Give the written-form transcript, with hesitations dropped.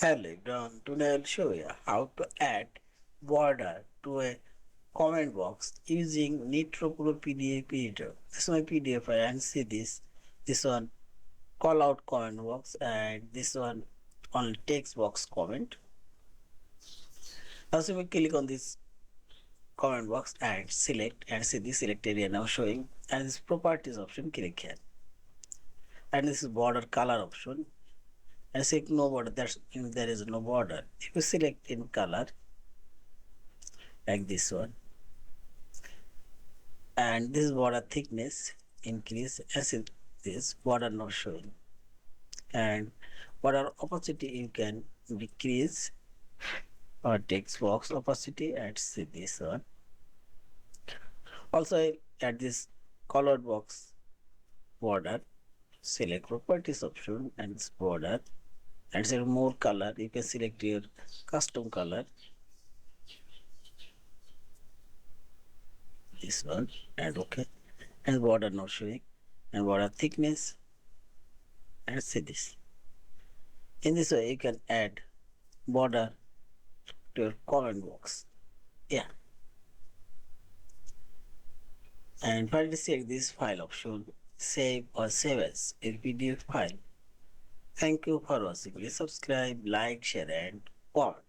Hello everyone, today I'll show you how to add border to a comment box using Nitro Pro PDF Editor. This is my PDF file and see this one call out comment box and this one on text box comment. Now we click on this comment box and select and see the select area now showing and this properties option click here and this is border color option and select no border. That's there is no border. If you select in color like this one and this border thickness increase as in this border not showing and border opacity you can decrease or text box opacity and see this one. Also at this colored box border select properties option and this border and select more color. You can select your custom color, this one and okay, and border not showing and border thickness and see this. In this way you can add border to your comment box. Yeah, and finally select this file option, save or save as a PDF file. Thank you for watching. Please subscribe, like, share and comment.